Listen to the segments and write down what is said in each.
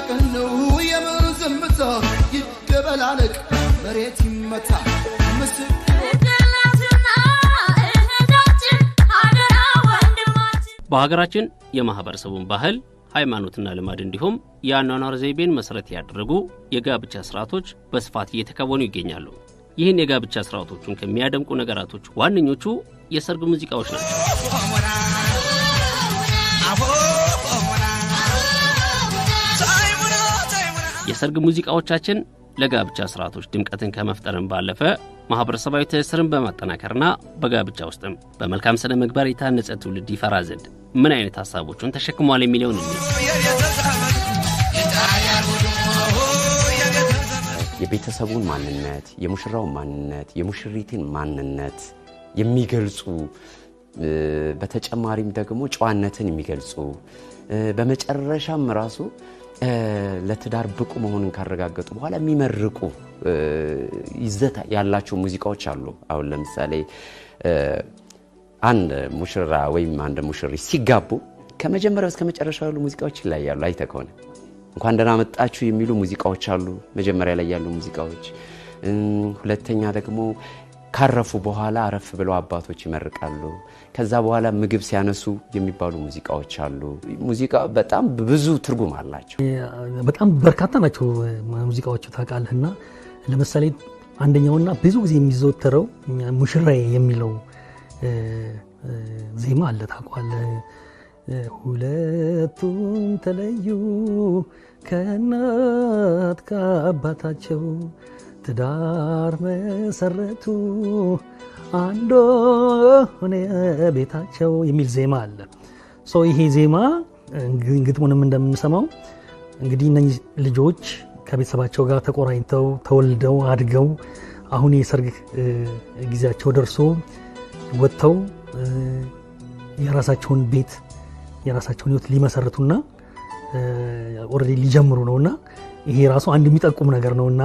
ቀነው የምን ዝምታ ይደበላለቅ መሬት ይመታ በሀገራችን የማህበረሰቡን ባህል ሃይማኖትና ልማድ እንዲሁም የአኗኗር ዘይቤን መሰረት ያደረጉ የጋብቻ ስርዓቶች በስፋት እየተከወኑ ይገኛሉ። ይህን የጋብቻ ስርዓቶቹን ከሚያደምቁ ነገራቶች ዋነኞቹ የሰርግ ሙዚቃዎች ናቸው። የሰርግ ሙዚቃዎቻችን ለጋብቻ ስርዓቶች ድምቀትን ከመፍጠርን ባለፈ ማህበረሰባዊ ትስስርን በማጠናከርና በጋብቻ ውስጥም በመልካም ስነ ምግባር የታነጸ ትውልድ ይፈራ ዘንድ ምን አይነት ሐሳቦችን ተሸክሟል የሚለውን የቤተሰቡን ማንነት፣ የሙሽራውን ማንነት፣ የሙሽሪትን ማንነት የሚገልጹ በተጨማሪም ደግሞ ጨዋነትን የሚገልጹ በመጨረሻም ራሱ ለትዳር ብቁ መሆኑን ካረጋገጡ በኋላ የሚመርቁ ይዘት ያላቸው ሙዚቃዎች አሉ። አሁን ለምሳሌ አንድ ሙሽራ ወይም አንድ ሙሽሪ ሲጋቡ ከመጀመሪያው እስከ መጨረሻው ያሉ ሙዚቃዎች ይለያሉ። አይተከውነ እንኳን ደህና መጣችሁ የሚሉ ሙዚቃዎች አሉ መጀመሪያ ላይ ያሉ ሙዚቃዎች። ሁለተኛ ደግሞ ካረፉ በኋላ አረፍ ብለው አባቶች ይመርቃሉ። ከዛ በኋላ ምግብ ሲያነሱ የሚባሉ ሙዚቃዎች አሉ። ሙዚቃ በጣም ብዙ ትርጉም አላቸው። በጣም በርካታ ናቸው ሙዚቃዎቹ ታውቃለህና ለምሳሌ አንደኛውና ብዙ ጊዜ የሚዘወተረው ሙሽራዬ የሚለው ዜማ አለ ታውቃለህ። ሁለቱም ተለዩ ከእናት ከአባታቸው ትዳር መሰረቱ አንድ ሆነ ቤታቸው የሚል ዜማ አለ። ይሄ ዜማ ግጥሙንም እንደምንሰማው እንግዲህ እነዚህ ልጆች ከቤተሰባቸው ጋር ተቆራኝተው ተወልደው አድገው አሁን የሰርግ ጊዜያቸው ደርሶ ወጥተው የራሳቸውን ቤት የራሳቸውን ህይወት ሊመሰርቱና ኦሬዲ ሊጀምሩ ነውና ይሄ ራሱ አንድ የሚጠቁም ነገር ነውና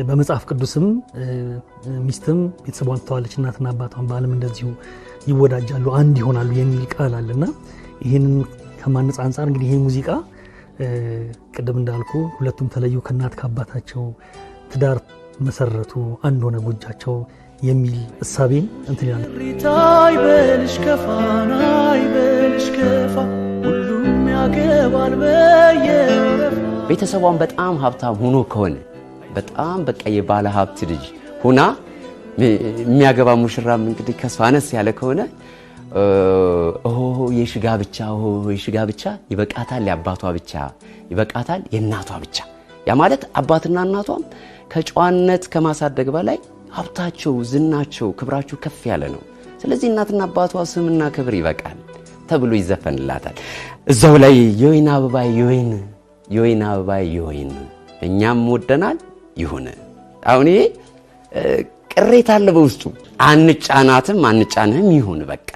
በመጽሐፍ ቅዱስም ሚስትም ቤተሰቧን ትተዋለች እናትና አባቷን ባልም እንደዚሁ ይወዳጃሉ አንድ ይሆናሉ የሚል ቃል አለና ይሄንን ከማንጽ አንፃር እንግዲህ ይሄ ሙዚቃ ቅድም እንዳልኩ ሁለቱም ተለዩ ከእናት ከአባታቸው ትዳር መሰረቱ አንድ ሆነ ጎጃቸው የሚል እሳቤን እንትን ይላል። ሪታይ በልሽ ከፋናይ በልሽ ከፋ ሁሉም ያገባል በየረፍ ቤተሰቧን በጣም ሀብታም ሆኖ ከሆነ በጣም በቃ የባለ ሀብት ልጅ ሆና የሚያገባ ሙሽራም እንግዲህ ከሷ አነስ ያለ ከሆነ የሽጋ ብቻ ይበቃታል፣ የአባቷ ብቻ ይበቃታል፣ የእናቷ ብቻ። ያ ማለት አባትና እናቷም ከጨዋነት ከማሳደግ በላይ ሀብታቸው፣ ዝናቸው፣ ክብራቸው ከፍ ያለ ነው። ስለዚህ እናትና አባቷ ስምና ክብር ይበቃል ተብሎ ይዘፈንላታል። እዛው ላይ የወይን አበባ የወይን አበባ የወይን እኛም ወደናል ይሁን። አሁን ይሄ ቅሬታ አለ በውስጡ። አንጫናትም አንጫንህም ይሁን በቃ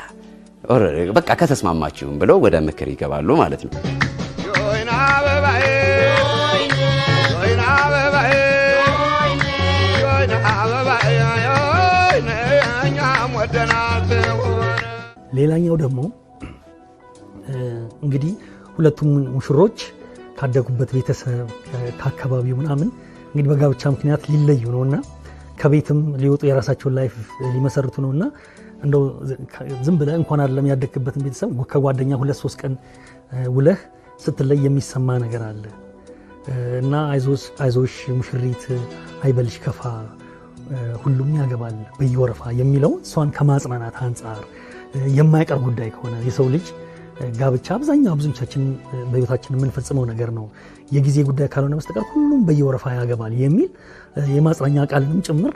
ከተስማማችሁም ብለው ወደ ምክር ይገባሉ ማለት ነው። የወይን አበባ የወይን አበባ የወይን አበባ እኛም ወደናል። ሌላኛው ደግሞ እንግዲህ ሁለቱም ሙሽሮች ካደጉበት ቤተሰብ ከአካባቢው ምናምን እንግዲህ በጋብቻ ምክንያት ሊለዩ ነውና ከቤትም ሊወጡ የራሳቸውን ላይፍ ሊመሰርቱ ነውና እንደው ዝም ብለህ እንኳን አይደለም ያደግክበትን ቤተሰብ ከጓደኛ 2-3 ቀን ውለህ ስትለይ የሚሰማ ነገር አለ እና አይዞሽ ሙሽሪት አይበልሽ ከፋ ሁሉም ያገባል በየወረፋ የሚለው እሷን ከማጽናናት አንፃር የማይቀር ጉዳይ ከሆነ የሰው ልጅ ጋብቻ ብዙዎቻችን በህይወታችን የምንፈጽመው ነገር ነው። የጊዜ ጉዳይ ካልሆነ በስተቀር ሁሉም በየወረፋ ያገባል የሚል የማጽናኛ ቃልንም ጭምር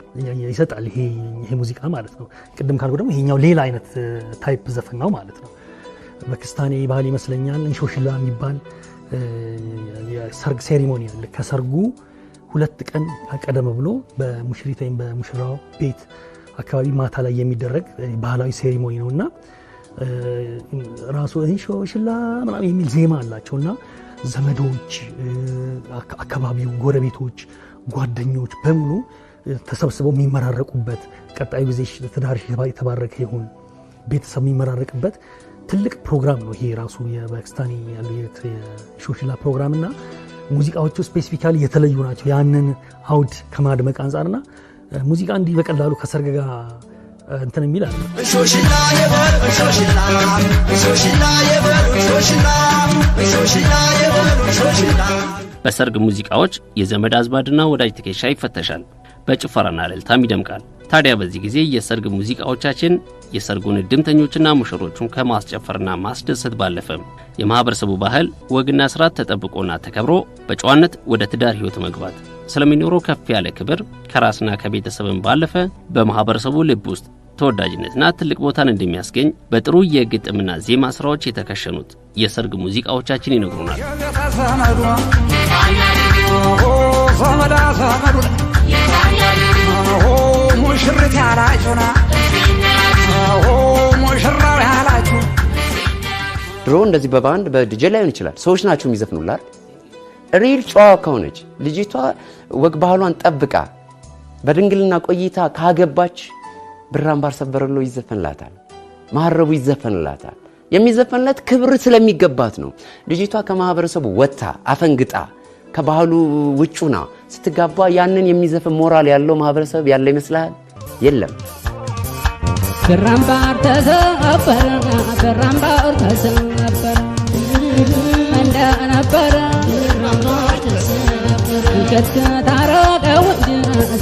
ይሰጣል ይሄ ሙዚቃ ማለት ነው። ቅድም ካልኩ ደግሞ ይሄኛው ሌላ አይነት ታይፕ ዘፈን ነው ማለት ነው። በክስታኔ ባህል ይመስለኛል እንሾሽላ የሚባል የሰርግ ሴሪሞኒ አለ። ከሰርጉ 2 ቀን ቀደም ብሎ በሙሽሪት ወይም በሙሽራው ቤት አካባቢ ማታ ላይ የሚደረግ ባህላዊ ሴሪሞኒ ነውና ራሱ እንሾሽላ ምናምን የሚል ዜማ አላቸውና ዘመዶች፣ አካባቢው፣ ጎረቤቶች፣ ጓደኞች በሙሉ ተሰብስበው የሚመራረቁበት ቀጣዩ ጊዜ ትዳርሽ የተባረከ ይሁን ቤተሰብ የሚመራረቅበት ትልቅ ፕሮግራም ነው። ይሄ ራሱ የበክስታኒ ያለው የሾሽላ ፕሮግራምና ሙዚቃዎቹ ስፔሲፊካሊ የተለዩ ናቸው ያንን አውድ ከማድመቅ አንፃርና ሙዚቃ እንዲህ በቀላሉ ከሰርግ ጋር እንትን የሚላል ሾሽላ የበር ሾሽላ ሾሽላ የበር ሾሽላ ሾሽላ የበር ሾሽላ በሰርግ ሙዚቃዎች የዘመድ አዝማድና ወዳጅ ትከሻ ይፈተሻል፣ በጭፈራና እልልታም ይደምቃል። ታዲያ በዚህ ጊዜ የሰርግ ሙዚቃዎቻችን የሰርጉን እድምተኞችና ሙሽሮቹን ከማስጨፈርና ማስደሰት ባለፈም የማህበረሰቡ ባህል ወግና ስርዓት ተጠብቆና ተከብሮ በጨዋነት ወደ ትዳር ህይወት መግባት ስለሚኖረው ከፍ ያለ ክብር ከራስና ከቤተሰብም ባለፈ በማህበረሰቡ ልብ ውስጥ ተወዳጅነትና ትልቅ ቦታን እንደሚያስገኝ በጥሩ የግጥምና ዜማ ስራዎች የተከሸኑት የሰርግ ሙዚቃዎቻችን ይነግሩናል። ሙሽሪት ያላችሁና ሙሽራው ያላችሁ ድሮ እንደዚህ በባንድ በዲጄ ላይሆን ይችላል ሰዎች ናቸው የሚዘፍኑላት። ሪል ጨዋ ከሆነች ልጅቷ ወግ ባህሏን ጠብቃ በድንግልና ቆይታ ካገባች ብራምባር ሰበረሎ ይዘፈንላታል፣ ማረቡ ይዘፈንላታል። የሚዘፈንላት ክብር ስለሚገባት ነው። ልጅቷ ከማህበረሰቡ ወጥታ አፈንግጣ ከባህሉ ውጪና ስትጋባ ያንን የሚዘፈን ሞራል ያለው ማህበረሰብ ያለ ይመስላል? የለም። ብራምባር ተሰበረ ብራምባር ተሰበረ እንደነበረ ብራምባር ተሰበረ ከተታረቀው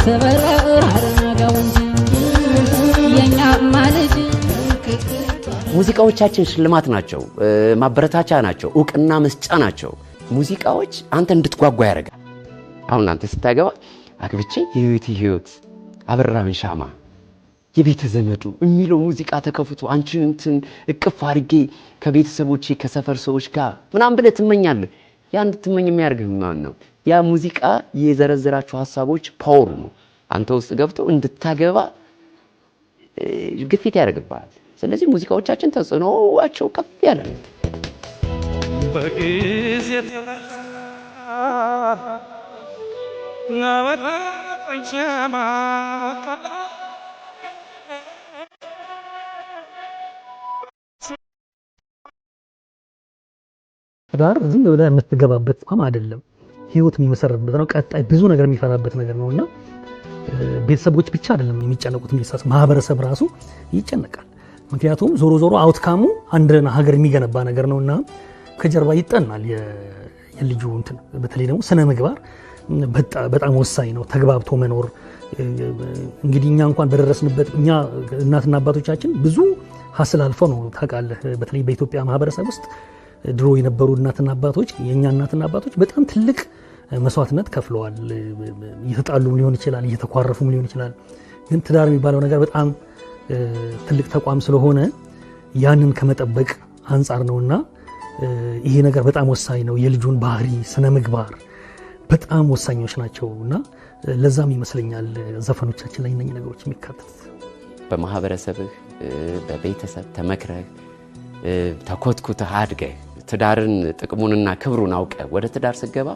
ሰበረ አረጋው የኛማ ልጅ ሙዚቃዎቻችን ሽልማት ናቸው፣ ማበረታቻ ናቸው፣ ዕውቅና መስጫ ናቸው። ሙዚቃዎች አንተ እንድትጓጓ ያደርጋል። አሁን አንተ ስታገባ አግብቼ የህይወት ህይወት አበራን ሻማ የቤተ ዘመዱ የሚለው ሙዚቃ ተከፍቶ አንቺን እንትን እቅፍ አድርጌ ከቤተሰቦቼ ከሰፈር ሰዎች ጋር ምናምን ብለህ ትመኛለህ። ያ እንድትመኝ የሚያደርግህ ማን ነው? ያ ሙዚቃ የዘረዘራቸው ሐሳቦች ፓወር ነው። አንተ ውስጥ ገብተው እንድታገባ ግፊት ያደርግብሃል። ስለዚህ ሙዚቃዎቻችን ተጽዕኖአቸው ከፍ ያለ ነው። ትዳር ዝም ብለህ የምትገባበት ቋም አይደለም። ህይወት የሚመሰረትበት ነው። ቀጣይ ብዙ ነገር የሚፈራበት ነገር ነውና ቤተሰቦች ብቻ አይደለም የሚጨነቁት፣ ማህበረሰብ ራሱ ይጨነቃል። ምክንያቱም ዞሮ ዞሮ አውትካሙ አንድ ሀገር የሚገነባ ነገር ነውና ከጀርባ ይጠናል የልጁ እንትን። በተለይ ደግሞ ስነ ምግባር በጣም ወሳኝ ነው። ተግባብቶ መኖር እንግዲህ እኛ እንኳን በደረስንበት እኛ እናትና አባቶቻችን ብዙ ሀስል አልፈው ነው ታውቃለህ። በተለይ በኢትዮጵያ ማህበረሰብ ውስጥ ድሮ የነበሩ እናትና አባቶች የኛ እናትና አባቶች በጣም ትልቅ መስዋዕትነት ከፍለዋል። እየተጣሉም ሊሆን ይችላል፣ እየተኳረፉም ሊሆን ይችላል። ግን ትዳር የሚባለው ነገር በጣም ትልቅ ተቋም ስለሆነ ያንን ከመጠበቅ አንጻር ነውና ይሄ ነገር በጣም ወሳኝ ነው። የልጁን ባህሪ ስነ ምግባር በጣም ወሳኞች ናቸውና ለዛም ይመስለኛል ዘፈኖቻችን ላይ እነኚህ ነገሮች የሚካተቱት። በማህበረሰብህ በቤተሰብ ተመክረህ ተኮትኩተህ አድገህ ትዳርን ጥቅሙንና ክብሩን አውቀህ ወደ ትዳር ስገባ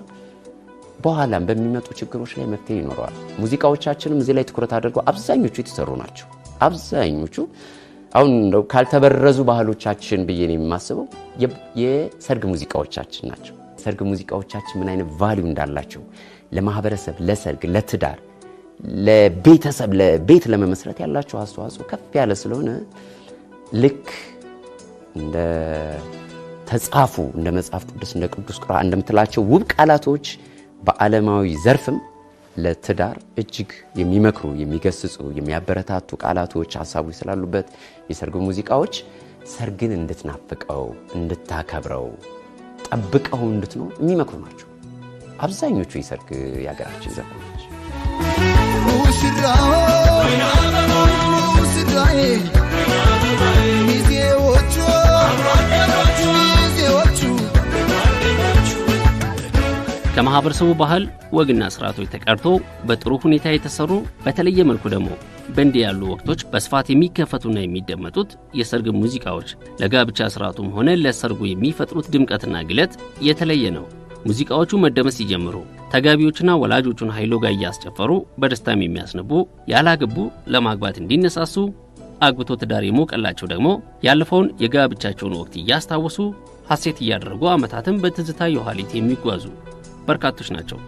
በኋላም በሚመጡ ችግሮች ላይ መፍትሄ ይኖረዋል። ሙዚቃዎቻችንም እዚህ ላይ ትኩረት አድርገው አብዛኞቹ የተሰሩ ናቸው። አብዛኞቹ አሁን እንደው ካልተበረዙ ባህሎቻችን ብዬ ነው የማስበው የሰርግ ሙዚቃዎቻችን ናቸው። ሰርግ ሙዚቃዎቻችን ምን አይነት ቫልዩ እንዳላቸው ለማህበረሰብ፣ ለሰርግ፣ ለትዳር፣ ለቤተሰብ፣ ለቤት ለመመስረት ያላቸው አስተዋጽኦ ከፍ ያለ ስለሆነ ልክ እንደ ተጻፉ እንደ መጽሐፍ ቅዱስ እንደ ቅዱስ ቁርአን እንደምትላቸው ውብ ቃላቶች በዓለማዊ ዘርፍም ለትዳር እጅግ የሚመክሩ የሚገስጹ የሚያበረታቱ ቃላቶች ሐሳቦች ስላሉበት የሰርግ ሙዚቃዎች ሰርግን እንድትናፍቀው እንድታከብረው ጠብቀው እንድትኖር የሚመክሩ ናቸው አብዛኞቹ የሰርግ ያገራችን ዘፈኖች። ከማህበረሰቡ ባህል ወግና ስርዓቶች ተቀርቶ በጥሩ ሁኔታ የተሰሩ በተለየ መልኩ ደግሞ በእንዲህ ያሉ ወቅቶች በስፋት የሚከፈቱና የሚደመጡት የሰርግ ሙዚቃዎች ለጋብቻ ስርዓቱም ሆነ ለሰርጉ የሚፈጥሩት ድምቀትና ግለት የተለየ ነው። ሙዚቃዎቹ መደመጥ ሲጀምሩ ተጋቢዎችና ወላጆቹን ኃይሎ ጋር እያስጨፈሩ በደስታም የሚያስነቡ ያላገቡ ለማግባት እንዲነሳሱ አግብቶ ትዳር የሞቀላቸው ደግሞ ያለፈውን የጋብቻቸውን ወቅት እያስታወሱ ሐሴት እያደረጉ ዓመታትን በትዝታ የኋሊት የሚጓዙ በርካቶች ናቸው።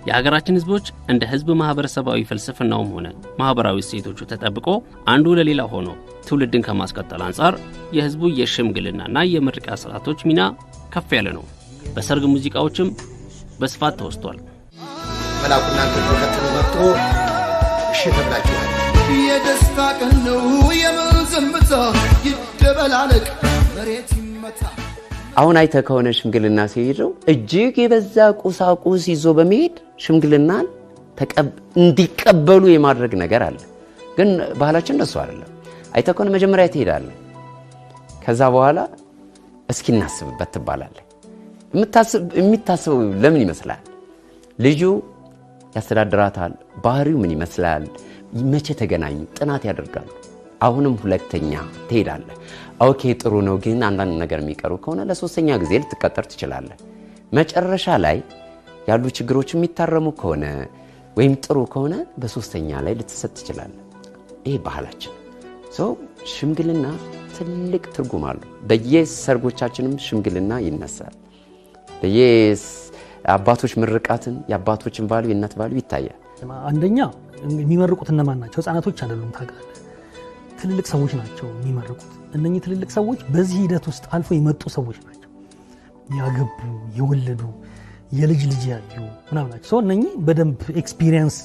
የሀገራችን ህዝቦች እንደ ህዝብ ማህበረሰባዊ ፍልስፍናውም ሆነ ማህበራዊ እሴቶቹ ተጠብቆ አንዱ ለሌላ ሆኖ ትውልድን ከማስቀጠል አንጻር የህዝቡ የሽምግልናና የምርቃ ስርዓቶች ሚና ከፍ ያለ ነው። በሰርግ ሙዚቃዎችም በስፋት ተወስቷል። መላኩና ተከተሉ መጥቶ እሺ ተብላችኋል። የደስታ ቀን ነው የምን ዝምታ ይደበላለቅ መሬት ይመታ። አሁን አይተህ ከሆነ ሽምግልና ሲሄደው እጅግ የበዛ ቁሳቁስ ይዞ በመሄድ ሽምግልናን እንዲቀበሉ የማድረግ ነገር አለ። ግን ባህላችን እንደሱ አይደለም። አይተህ ከሆነ መጀመሪያ ትሄዳለህ፣ ከዛ በኋላ እስኪ እናስብበት ትባላለህ። የሚታስበው ለምን ይመስላል? ልጁ ያስተዳድራታል፣ ባህሪው ምን ይመስላል፣ መቼ ተገናኙ፣ ጥናት ያደርጋሉ። አሁንም ሁለተኛ ትሄዳለህ። ኦኬ ጥሩ ነው፣ ግን አንዳንድ ነገር የሚቀሩ ከሆነ ለሶስተኛ ጊዜ ልትቀጠር ትችላለህ። መጨረሻ ላይ ያሉ ችግሮች የሚታረሙ ከሆነ ወይም ጥሩ ከሆነ በሶስተኛ ላይ ልትሰጥ ትችላለህ። ይሄ ባህላችን። ሽምግልና ትልቅ ትርጉም አለው። በየሰርጎቻችንም ሽምግልና ይነሳል። በየአባቶች ምርቃትን የአባቶችን ቫልዩ የእናት ቫልዩ ይታያል። አንደኛ የሚመርቁት እነማን ናቸው? ህፃናቶች አይደሉም፣ ታውቃለህ። ትልልቅ ሰዎች ናቸው የሚመርቁት። እነኚህ ትልልቅ ሰዎች በዚህ ሂደት ውስጥ አልፎ የመጡ ሰዎች ናቸው። ያገቡ፣ የወለዱ፣ የልጅ ልጅ ያዩ ምናምን ናቸው። እነኚህ በደንብ ኤክስፒሪየንስ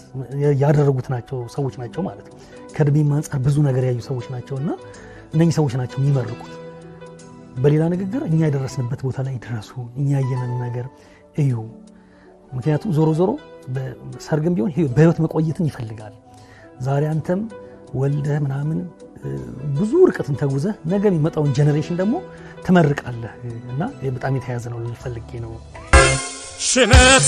ያደረጉት ናቸው ሰዎች ናቸው ማለት ነው። ከእድሜም አንጻር ብዙ ነገር ያዩ ሰዎች ናቸውና እነኚህ ሰዎች ናቸው የሚመርቁት። በሌላ ንግግር እኛ የደረስንበት ቦታ ላይ ድረሱ፣ እኛ ያየነን ነገር እዩ። ምክንያቱም ዞሮ ዞሮ ሰርግም ቢሆን በህይወት መቆየትን ይፈልጋል። ዛሬ አንተም ወልደህ ምናምን ብዙ ርቀትን ተጉዘህ ነገ የሚመጣውን ጀነሬሽን ደግሞ ትመርቃለህ እና በጣም የተያዘ ነው ልፈልጌ ነው። ሽነት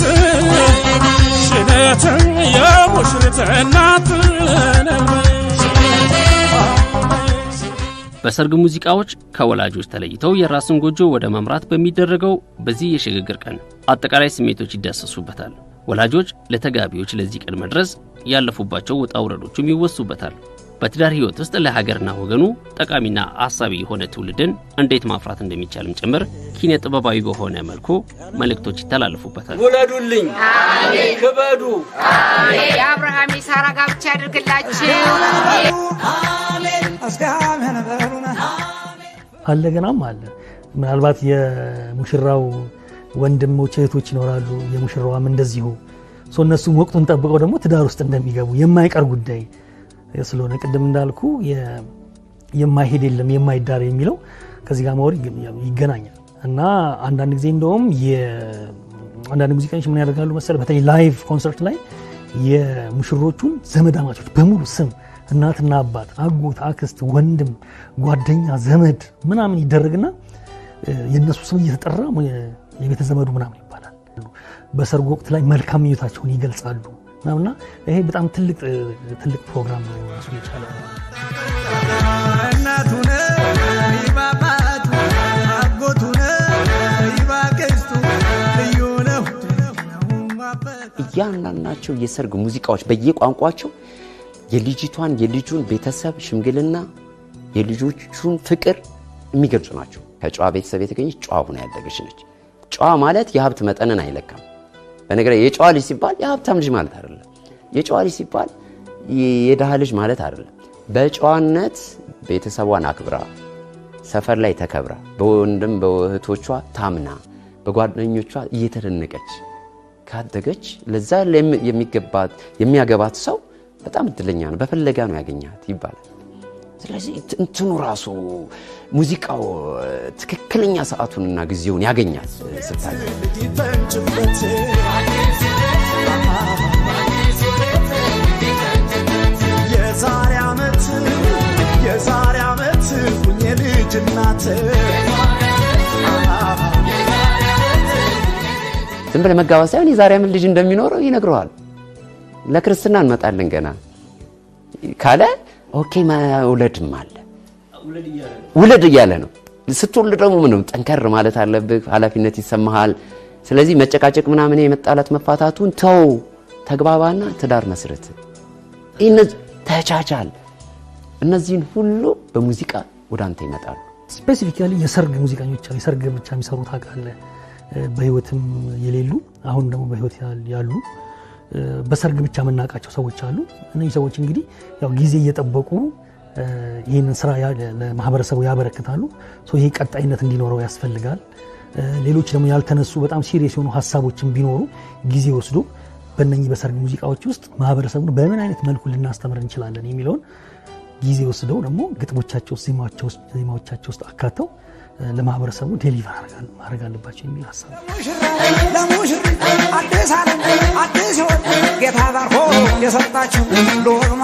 የሙሽሪት እናት በሰርግ ሙዚቃዎች ከወላጆች ተለይተው የራስን ጎጆ ወደ መምራት በሚደረገው በዚህ የሽግግር ቀን አጠቃላይ ስሜቶች ይዳሰሱበታል። ወላጆች ለተጋቢዎች ለዚህ ቀን መድረስ ያለፉባቸው ውጣ ውረዶችም ይወሱበታል። በትዳር ህይወት ውስጥ ለሀገርና ወገኑ ጠቃሚና አሳቢ የሆነ ትውልድን እንዴት ማፍራት እንደሚቻልም ጭምር ኪነ ጥበባዊ በሆነ መልኩ መልእክቶች ይተላለፉበታል። ውለዱልኝ፣ አሜን፣ ክበዱ፣ አሜን፣ የአብርሃም የሳራ ጋብቻ ያድርግላችሁ፣ አሜን። አስጋም ነበሩና አለ ገናም አለ። ምናልባት የሙሽራው ወንድሞች እህቶች ይኖራሉ፣ የሙሽራዋም እንደዚሁ። እነሱም ወቅቱን ጠብቀው ደግሞ ትዳር ውስጥ እንደሚገቡ የማይቀር ጉዳይ ስለሆነ ቅድም እንዳልኩ የማይሄድ የለም የማይዳር የሚለው ከዚህ ጋር ማወር ይገናኛል። እና አንዳንድ ጊዜ እንደውም አንዳንድ ሙዚቀኞች ምን ያደርጋሉ መሰለህ፣ በተለይ ላይቭ ኮንሰርት ላይ የሙሽሮቹን ዘመዳማቾች በሙሉ ስም፣ እናትና አባት፣ አጎት፣ አክስት፣ ወንድም፣ ጓደኛ፣ ዘመድ ምናምን ይደረግና የነሱ ስም እየተጠራ የቤተ ዘመዱ ምናምን ይባላል። በሰርጉ ወቅት ላይ መልካም ምኞታቸውን ይገልጻሉ ምናምንና ይሄ በጣም ትልቅ ፕሮግራም ነው ራሱ ይቻላል። እናቱነ ይባባቱ አጎቱነ ይባከስቱ ልዩ ነው። እያንዳንዳቸው የሰርግ ሙዚቃዎች በየቋንቋቸው የልጁን ቤተሰብ ሽምግልና፣ የልጆቹን ፍቅር የሚገልጹ ናቸው። ከጨዋ ቤተሰብ የተገኘች ጨዋ ሆና ያደገች ነች። ጨዋ ማለት የሀብት መጠንን አይለካም። በነገራችን የጨዋ ልጅ ሲባል የሀብታም ልጅ ማለት አይደለም። የጨዋ ልጅ ሲባል የደሃ ልጅ ማለት አይደለም። በጨዋነት ቤተሰቧን አክብራ፣ ሰፈር ላይ ተከብራ፣ በወንድም በእህቶቿ ታምና፣ በጓደኞቿ እየተደነቀች ካደገች ለዛ የሚያገባት ሰው በጣም እድለኛ ነው፣ በፈለጋ ነው ያገኛት ይባላል። ስለዚህ እንትኑ ራሱ ሙዚቃው ትክክለኛ ሰዓቱንና ጊዜውን ያገኛል ስታይ። የዛሬ ዓመት ሁኜ ልጅ እናት ዝም ብለህ መጋባት ሳይሆን የዛሬ ዓመት ልጅ እንደሚኖረው ይነግረዋል። ለክርስትና እንመጣለን ገና ካለ ኦኬ መውለድም አለ። ውለድ እያለ ነው። ስትወልድ ደግሞ ምንም ጠንከር ማለት አለብህ፣ ኃላፊነት ይሰማሃል። ስለዚህ መጨቃጨቅ ምናምን የመጣላት መፋታቱን ተው፣ ተግባባና ትዳር መስረት፣ ተቻቻል። እነዚህን ሁሉ በሙዚቃ ወደ አንተ ይመጣሉ። ስፔሲፊካሊ የሰርግ ሙዚቀኞች የሰርግ ብቻ የሚሰሩ ታውቃለህ። በህይወትም የሌሉ አሁን ደግሞ በህይወት ያሉ በሰርግ ብቻ መናቃቸው ሰዎች አሉ። እነዚህ ሰዎች እንግዲህ ያው ጊዜ እየጠበቁ ይህንን ስራ ለማህበረሰቡ ያበረክታሉ። ይሄ ቀጣይነት እንዲኖረው ያስፈልጋል። ሌሎች ደግሞ ያልተነሱ በጣም ሲሪየስ የሆኑ ሀሳቦችን ቢኖሩ ጊዜ ወስዶ በእነኚህ በሰርግ ሙዚቃዎች ውስጥ ማህበረሰቡን በምን አይነት መልኩ ልናስተምር እንችላለን የሚለውን ጊዜ ወስደው ደግሞ ግጥሞቻቸው ውስጥ ዜማዎቻቸው ውስጥ አካተው ለማህበረሰቡ ዴሊቨር ማድረግ አለባቸው የሚል ሀሳብ ለሙሽሪት አዲስ ዓለም አዲስ ሕይወት ጌታ ባርኮ የሰጣችሁ ሎማ